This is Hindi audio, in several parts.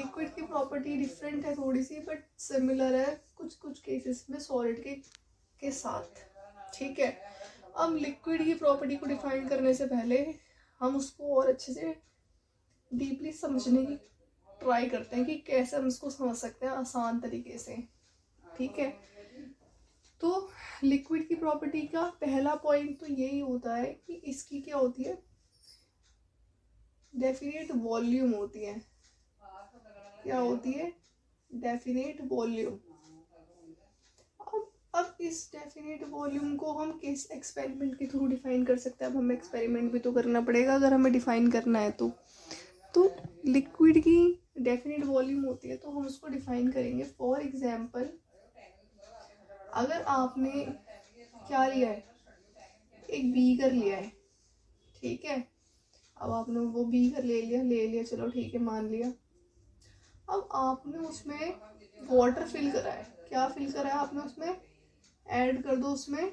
लिक्विड की प्रॉपर्टी डिफरेंट है थोड़ी सी, बट सिमिलर है कुछ कुछ केसेस में सॉलिड के साथ, ठीक है। अब लिक्विड की प्रॉपर्टी को डिफाइन करने से पहले हम उसको और अच्छे से डीपली समझने की ट्राई करते हैं कि कैसे हम इसको समझ सकते हैं आसान तरीके से, ठीक है। तो लिक्विड की प्रॉपर्टी का पहला पॉइंट तो यही होता है कि इसकी क्या होती है, डेफिनेट वॉल्यूम होती है। क्या होती है? Definite volume. अब इस डेफिनेट वॉल्यूम को हम किस एक्सपेरिमेंट के थ्रू डिफाइन कर सकते हैं? अब हमें एक्सपेरिमेंट भी तो करना पड़ेगा अगर हमें डिफाइन करना है तो लिक्विड की डेफिनेट वॉल्यूम होती है तो हम उसको डिफाइन करेंगे। फॉर एग्जाम्पल, अगर आपने क्या लिया है, एक बीकर लिया है, ठीक है। अब आपने वो बीकर ले लिया, चलो ठीक है, मान लिया। अब आपने उसमें वाटर फिल करा है। क्या फिल करा है आपने उसमें? ऐड कर दो उसमें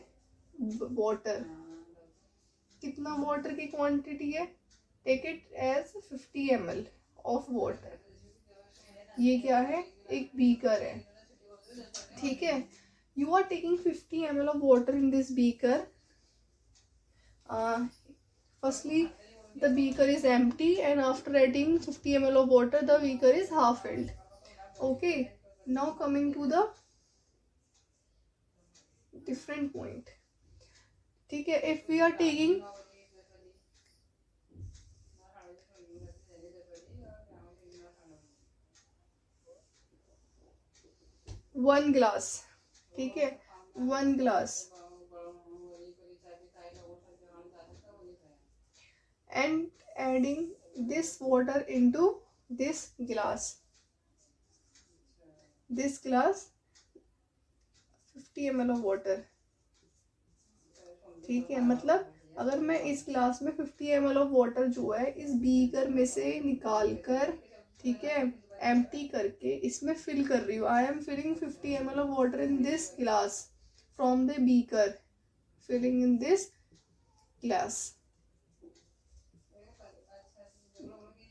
वाटर। कितना वाटर की क्वांटिटी है? Take it as 50 ml of water. ये क्या है? एक बीकर है, ठीक है। You are taking 50 ml of water in this beaker. Firstly, the beaker is empty, and after adding 50 ml of water, the beaker is half filled. Okay, now coming to the different point. ठीक है, if we are taking 1 glass, ठीक है, 1 glass, and adding this water into this glass 50 ml of water, ठीक है। मतलब अगर मैं इस ग्लास में 50 ml ऑफ वाटर जो है इस बीकर में से निकाल कर, ठीक है, एम्प्टी करके इसमें फिल कर रही हूँ। I am filling 50 ml of water in this glass from the beaker, filling in this glass.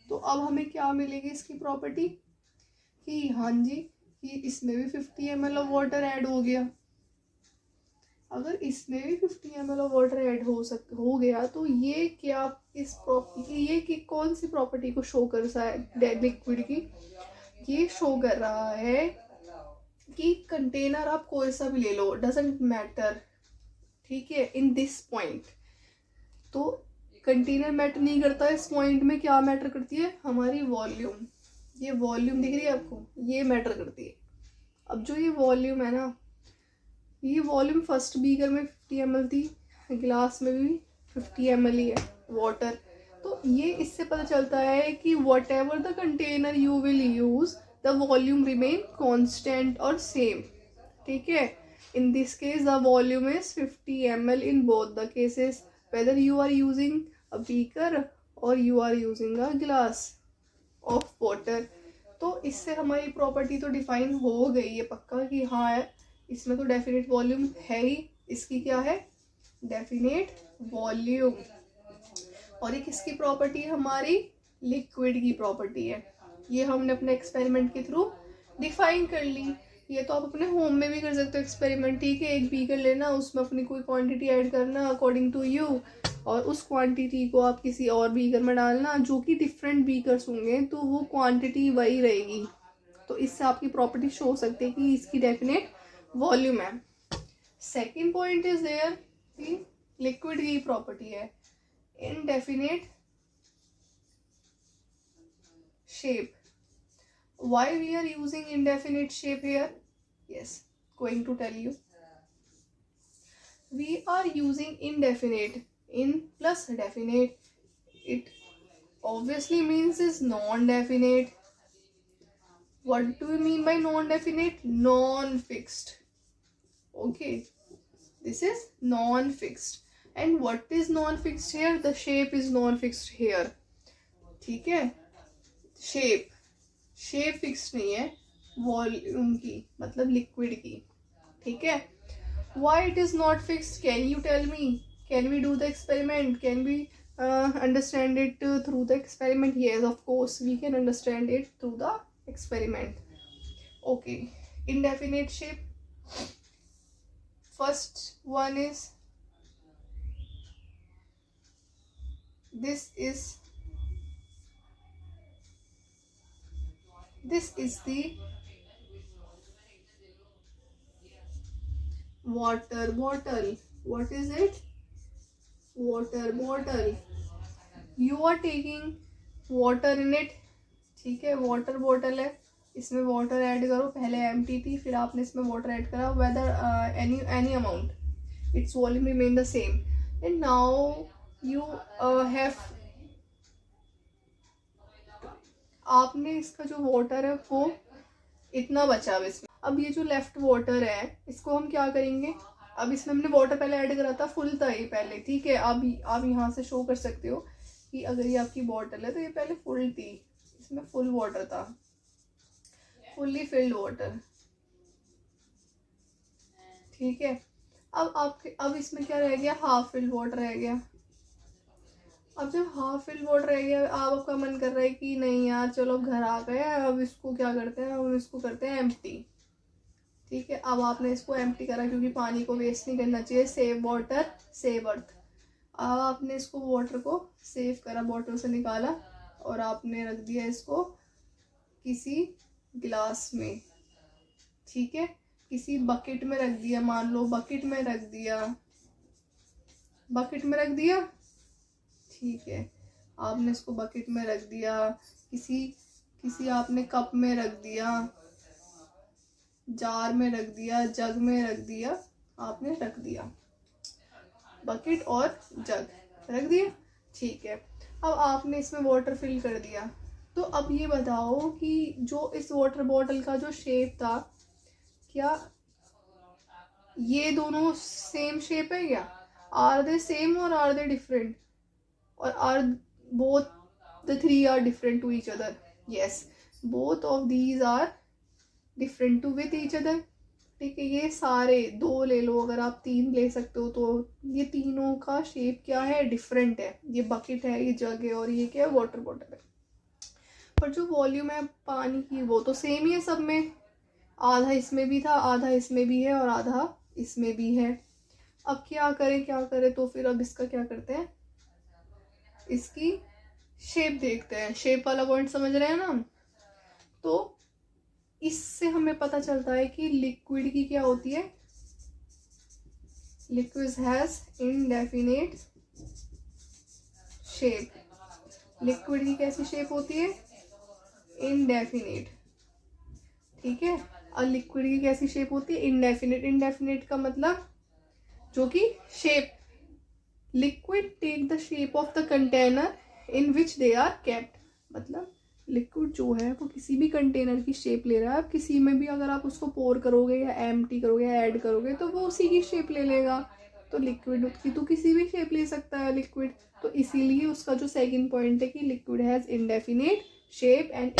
तो अब हमें क्या मिलेगी इसकी प्रॉपर्टी कि हाँ जी, कि इसमें भी 50 ml ऑफ वाटर ऐड हो गया। अगर इसमें भी 50 ml ऑफ वाटर ऐड हो गया तो ये क्या इस प्रॉपर्टी, ये कि कौन सी प्रॉपर्टी को शो कर रहा है लिक्विड की? ये शो कर रहा है कि कंटेनर आप कोई सा भी ले लो, डजंट मैटर, ठीक है। इन दिस पॉइंट तो कंटेनर मैटर नहीं करता, इस पॉइंट में क्या मैटर करती है? हमारी वॉल्यूम। ये वॉल्यूम दिख रही है आपको, ये मैटर करती है। अब जो ये वॉल्यूम है ना, ये वॉल्यूम फर्स्ट बीकर में 50 ml थी, ग्लास में भी 50 ml ही है वाटर। तो ये इससे पता चलता है कि whatever the container you will use, the volume remain constant और सेम, ठीक है। In this case the volume is 50 ml in both the cases, whether you are using a beaker और you are using a glass of water. तो इससे हमारी प्रॉपर्टी तो डिफाइन हो गई है पक्का कि हाँ इसमें तो डेफिनेट वॉल्यूम है ही। इसकी क्या है? Definite volume. और एक इसकी प्रॉपर्टी हमारी लिक्विड की प्रॉपर्टी है। ये हमने अपने एक्सपेरिमेंट के थ्रू डिफाइन कर ली। ये तो आप अपने होम में भी कर सकते हो एक्सपेरिमेंट, ठीक है। एक बीकर लेना, उसमें अपनी कोई क्वांटिटी ऐड करना अकॉर्डिंग टू यू, और उस क्वांटिटी को आप किसी और बीकर में डालना, जो कि डिफरेंट बीकर्स होंगे तो वो क्वांटिटी वही रहेगी। तो इससे आपकी प्रॉपर्टी शो हो सकती है कि इसकी डेफिनेट वॉल्यूम है। सेकेंड पॉइंट इज देयर कि लिक्विड की प्रॉपर्टी है indefinite shape. Why we are using indefinite shape here? Yes, going to tell you. We are using indefinite, in plus definite. It obviously means is non-definite. What do we mean by non-definite? Non-fixed. Okay, this is non-fixed. And what is non-fixed here? The shape is non-fixed here. ठीक है, शेप फिक्स नहीं है वॉल्यूम की, मतलब लिक्विड की, ठीक है। Why it is not fixed? Can you tell me? Can we do the experiment? Can we understand it through the experiment? Yes, of course we can understand it through the experiment. Okay, indefinite shape. First one is this is the water bottle. What is it? Water bottle. You are taking water in it. ठीक है, वाटर बॉटल है, इसमें वाटर ऐड करो. पहले एम्प्टी थी, फिर आपने इसमें वाटर ऐड करा. Whether any amount, its volume remain the same, and now you have, आपने इसका जो वाटर है वो इतना बचा अब इसमें. अब ये जो लेफ्ट वाटर है इसको हम क्या करेंगे, अब इसमें हमने वाटर पहले ऐड करा था, फुल था ये पहले. ठीक है, आप यहाँ से शो कर सकते हो कि अगर ये आपकी बॉटल है तो ये पहले फुल थी, इसमें फुल वाटर था, फुल्ली फिल्ड वाटर. ठीक है, अब इसमें क्या रह गया, हाफ फिल्ड वाटर रह गया. अब जब हाफ फिल्ड वाटर रह गया, आपका मन कर रहा है कि नहीं यार चलो घर आ गए, अब इसको क्या करते हैं, अब इसको करते हैं एम्प्टी. ठीक है, अब आपने इसको एम्प्टी करा क्योंकि पानी को वेस्ट नहीं करना चाहिए. Save water save earth. अब आपने इसको वाटर को सेव करा, बॉटल से निकाला और आपने रख दिया इसको किसी गिलास में. ठीक है, किसी बकेट में रख दिया, मान लो बकेट में रख दिया. ठीक है, आपने इसको बकेट में रख दिया, किसी आपने कप में रख दिया, जार में रख दिया, जग में रख दिया, आपने रख दिया, बकेट और जग रख दिया. ठीक है, अब आपने इसमें वाटर फिल कर दिया. तो अब ये बताओ कि जो इस वाटर बॉटल का जो शेप था, क्या ये दोनों सेम शेप है क्या? आर दे सेम और आर दे डिफरेंट? और are both the three are different to each other? Yes, both of these are different to with each other. ठीक है, ये सारे दो ले लो, अगर आप तीन ले सकते हो तो ये तीनों का शेप क्या है, डिफरेंट है. ये बकेट है, ये जग है, और ये क्या है, वाटर बॉटल है. पर जो वॉल्यूम है पानी की वो तो सेम ही है सब में. आधा इसमें भी था, आधा इसमें भी है, और आधा इसमें भी है. अब क्या करें तो फिर अब इसका क्या करते हैं, इसकी शेप देखते हैं. शेप वाला पॉइंट समझ रहे हैं ना? तो इससे हमें पता चलता है कि लिक्विड की क्या होती है, liquid has indefinite shape. Liquid की कैसी शेप होती है, इनडेफिनेट. ठीक है, और लिक्विड की कैसी शेप होती है, इनडेफिनेट. इनडेफिनेट का मतलब जो कि shape, liquid take the shape of the container in which they are kept. मतलब लिक्विड जो है वो किसी भी कंटेनर की शेप ले रहा है. अब किसी में भी अगर आप उसको पोर करोगे या एम्प्टी करोगे या ऐड करोगे तो वो उसी की शेप ले लेगा. तो लिक्विड की तो किसी भी शेप ले सकता है लिक्विड. तो इसीलिए उसका जो सेकंड पॉइंट है कि liquid has indefinite shape and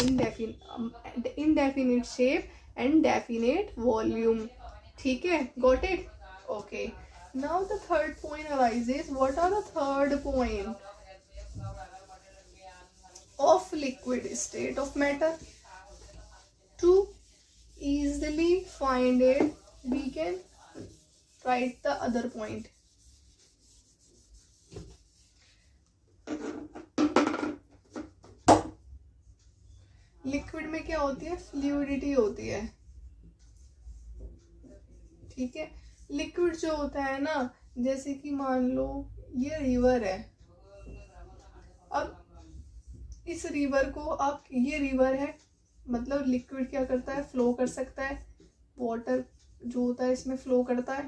indefinite shape and definite volume. ठीक है, got it? Okay, now the third point arises. What are the third point of liquid state of matter? To easily find it, we can write the other point. Liquid में क्या होती है, फ्लूइडिटी होती है. ठीक है, लिक्विड जो होता है ना, जैसे कि मान लो ये रिवर है. अब इस रिवर को आप, ये रिवर है मतलब लिक्विड क्या करता है, फ्लो कर सकता है. वाटर जो होता है इसमें फ्लो करता है.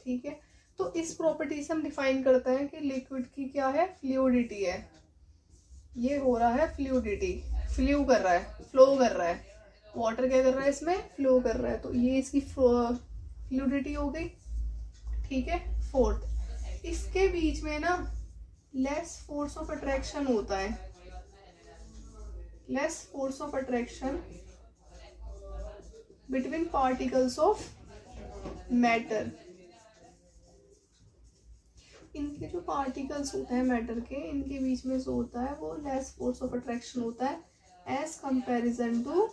ठीक है, तो इस प्रॉपर्टी से हम डिफाइन करते हैं कि लिक्विड की क्या है, फ्लूइडिटी है. ये हो रहा है फ्लूइडिटी, फ्लो कर रहा है. वाटर क्या कर रहा है, इसमें फ्लो कर रहा है. तो ये इसकी फ्लूइडिटी हो गई. ठीक है, फोर्थ, इसके बीच में ना लेस फोर्स ऑफ अट्रैक्शन होता है. Less force of attraction between particles of matter. इनके जो पार्टिकल्स होते हैं मैटर के, इनके बीच में जो होता है वो लेस फोर्स ऑफ अट्रैक्शन होता है. एज कंपैरिजन टू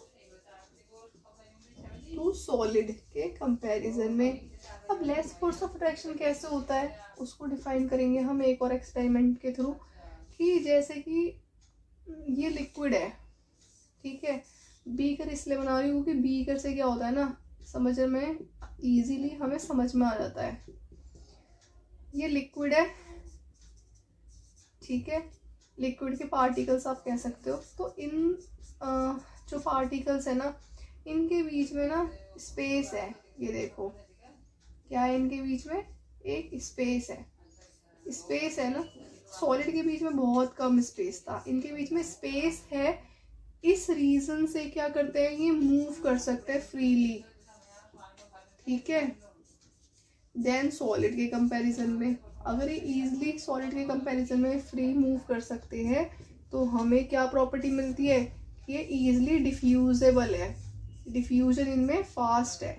सॉलिड के कंपैरिजन में। अब लेस फोर्स ऑफ अट्रैक्शन कैसे होता है उसको डिफाइन करेंगे हम एक और एक्सपेरिमेंट के थ्रू, कि जैसे कि ये लिक्विड है, ठीक है, बीकर इसलिए बना रही हूँ क्योंकि बीकर से क्या होता है ना, समझ में इजीली हमें समझ में आ जाता है। ये लिक्विड है, ठीक है, लिक्विड के पार्टिकल्स आप कह सकते हो। तो इन जो पार्टिकल्स है ना, इनके बीच में ना स्पेस है, ये देखो क्या है, इनके बीच में एक स्पेस है ना। सॉलिड के बीच में बहुत कम स्पेस था, इनके बीच में स्पेस है। इस रीजन से क्या करते हैं, ये मूव कर सकते हैं फ्रीली, ठीक है। देन सॉलिड के कंपैरिजन में, अगर ये इजीली सॉलिड के कंपैरिजन में फ्री मूव कर सकते हैं तो हमें क्या प्रॉपर्टी मिलती है, ये इजीली डिफ्यूजेबल है, डिफ्यूजन इनमें फास्ट है,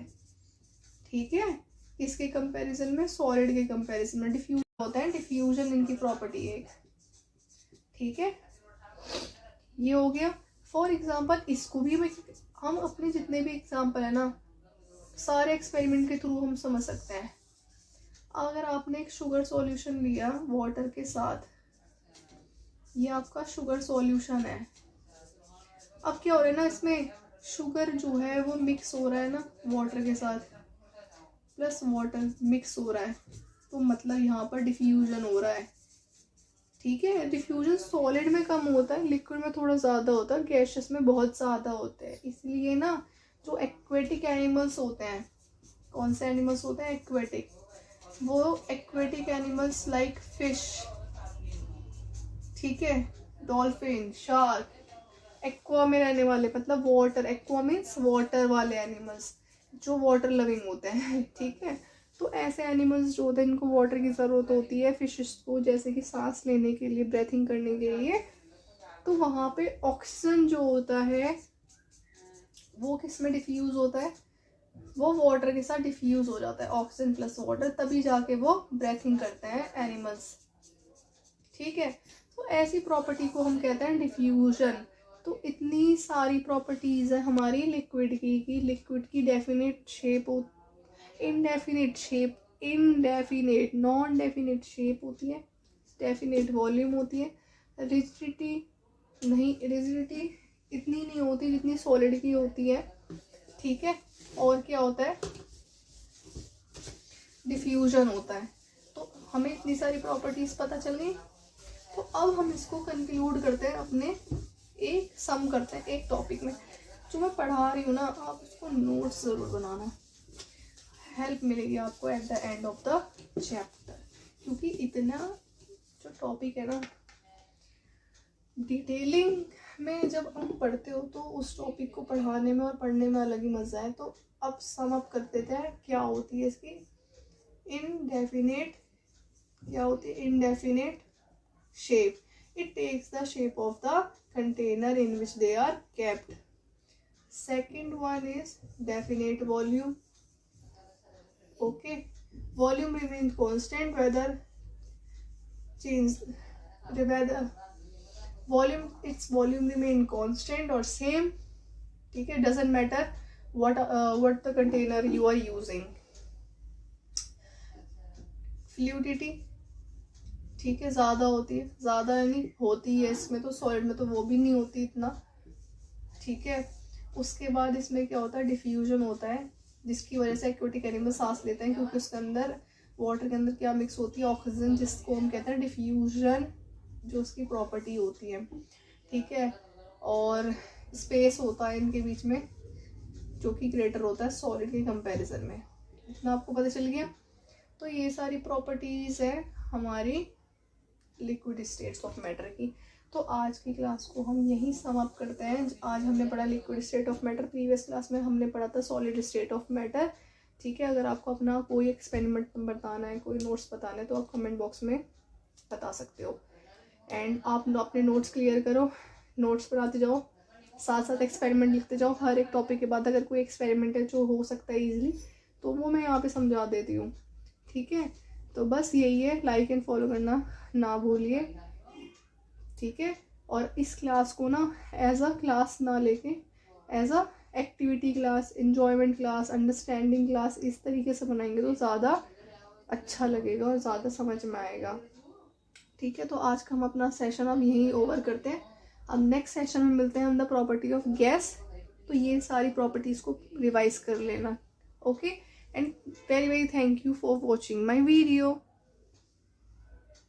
ठीक है। इसके कंपैरिजन में, सॉलिड के कंपैरिजन में डिफ्यूजन होता है, डिफ्यूजन इनकी प्रॉपर्टी है, ठीक है। ये हो गया फॉर एग्जांपल। इसको भी हम अपने जितने भी एग्जांपल है ना, सारे एक्सपेरिमेंट के थ्रू हम समझ सकते हैं। अगर आपने एक शुगर सॉल्यूशन लिया वाटर के साथ, ये आपका शुगर सॉल्यूशन है। अब क्या हो रहा है ना, इसमें शुगर जो है वो मिक्स हो रहा है ना वाटर के साथ, प्लस वाटर मिक्स हो रहा है, तो मतलब यहाँ पर डिफ्यूजन हो रहा है, ठीक है। डिफ्यूजन सॉलिड में कम होता है, लिक्विड में थोड़ा ज़्यादा होता है, गैसेस में बहुत ज़्यादा होता है। इसलिए ना जो एक्वेटिक एनिमल्स होते हैं, कौन से एनिमल्स होते हैं एक्वेटिक, वो एक्वेटिक एनिमल्स लाइक फिश, ठीक है, डॉल्फिन, शार्क, एक्वा में रहने वाले, मतलब वाटर, एक्वा मीन्स वाटर वाले एनिमल्स जो वाटर लविंग होते हैं, ठीक है। तो ऐसे एनिमल्स जो होते हैं इनको वाटर की ज़रूरत होती है फिशेस को, जैसे कि सांस लेने के लिए, ब्रीथिंग करने के लिए। तो वहाँ पे ऑक्सीजन जो होता है वो किस में डिफ्यूज होता है, वो वाटर के साथ डिफ्यूज हो जाता है, ऑक्सीजन प्लस वाटर, तभी जाके वो ब्रीथिंग करते हैं एनिमल्स, ठीक है। तो ऐसी प्रॉपर्टी को हम कहते हैं डिफ्यूजन। तो इतनी सारी प्रॉपर्टीज है हमारी लिक्विड की, कि लिक्विड की definite shape, indefinite shape, indefinite, non definite shape होती है, डेफिनेट वॉल्यूम होती है, रिजिडिटी नहीं, रिजिडिटी इतनी नहीं होती जितनी सॉलिड की होती है, ठीक है। और क्या होता है, डिफ्यूजन होता है। तो हमें इतनी सारी प्रॉपर्टीज पता चल गई। तो अब हम इसको कंक्लूड करते हैं, अपने एक सम करते हैं एक टॉपिक में। जो मैं पढ़ा रही हूँ ना, आप उसको नोट्स ज़रूर बनाना, हेल्प मिलेगी आपको at the end of the chapter, क्योंकि इतना जो टॉपिक है ना, डिटेलिंग में जब हम पढ़ते हो तो उस टॉपिक को पढ़ाने में और पढ़ने में अलग ही मज़ा है। तो अब सम अप कर देते हैं, क्या होती है इसकी इनडेफिनेट, क्या होती है indefinite shape, it takes the shape of the container in which they are kept. Second one is definite volume, okay, volume remains constant whether its volume remain constant or same, ठीक है, doesn't matter what the container you are using. Fluidity, ठीक है, ज़्यादा होती है, ज़्यादा नहीं होती है इसमें, तो सॉलिड में तो वो भी नहीं होती इतना, ठीक है। उसके बाद इसमें क्या होता है, डिफ्यूजन होता है, जिसकी वजह से एक्वेटिक एनिमल सांस लेते हैं, क्योंकि उसके अंदर वाटर के अंदर क्या मिक्स होती है, ऑक्सीजन, जिसको हम कहते हैं डिफ्यूजन, जो उसकी प्रॉपर्टी होती है, ठीक है। और स्पेस होता है इनके बीच में, जो कि ग्रेटर होता है सॉलिड के कंपैरिजन में। इतना आपको पता चल गया। तो ये सारी प्रॉपर्टीज है हमारी लिक्विड स्टेट्स ऑफ मैटर की। तो आज की क्लास को हम यहीं सम अप करते हैं। आज हमने पढ़ा liquid state of matter, previous class में हमने पढ़ा था सॉलिड स्टेट ऑफ मैटर, ठीक है। अगर आपको अपना कोई एक्सपेरिमेंट बताना है, कोई नोट्स बताना है, तो आप कमेंट बॉक्स में बता सकते हो। एंड आप अपने नोट्स क्लियर करो, नोट्स बनाते जाओ, साथ साथ एक्सपेरिमेंट लिखते जाओ। हर एक टॉपिक के बाद अगर कोई एक्सपेरिमेंट है जो हो सकता है ईजिली, तो वो मैं यहाँ पे समझा देती हूँ, ठीक है। तो बस यही है, लाइक एंड फॉलो करना ना भूलिए, ठीक है। और इस क्लास को ना एज अ क्लास ना लेके as a activity class, enjoyment class, understanding class, इस तरीके से बनाएंगे तो ज़्यादा अच्छा लगेगा और ज़्यादा समझ में आएगा। ठीक है, तो आज का हम अपना सेशन अब यहीं ओवर करते हैं। अब नेक्स्ट सेशन में मिलते हैं हम द प्रॉपर्टी ऑफ गैस। तो ये सारी प्रॉपर्टीज़ को रिवाइज कर लेना। Okay, and very very thank you for watching my video.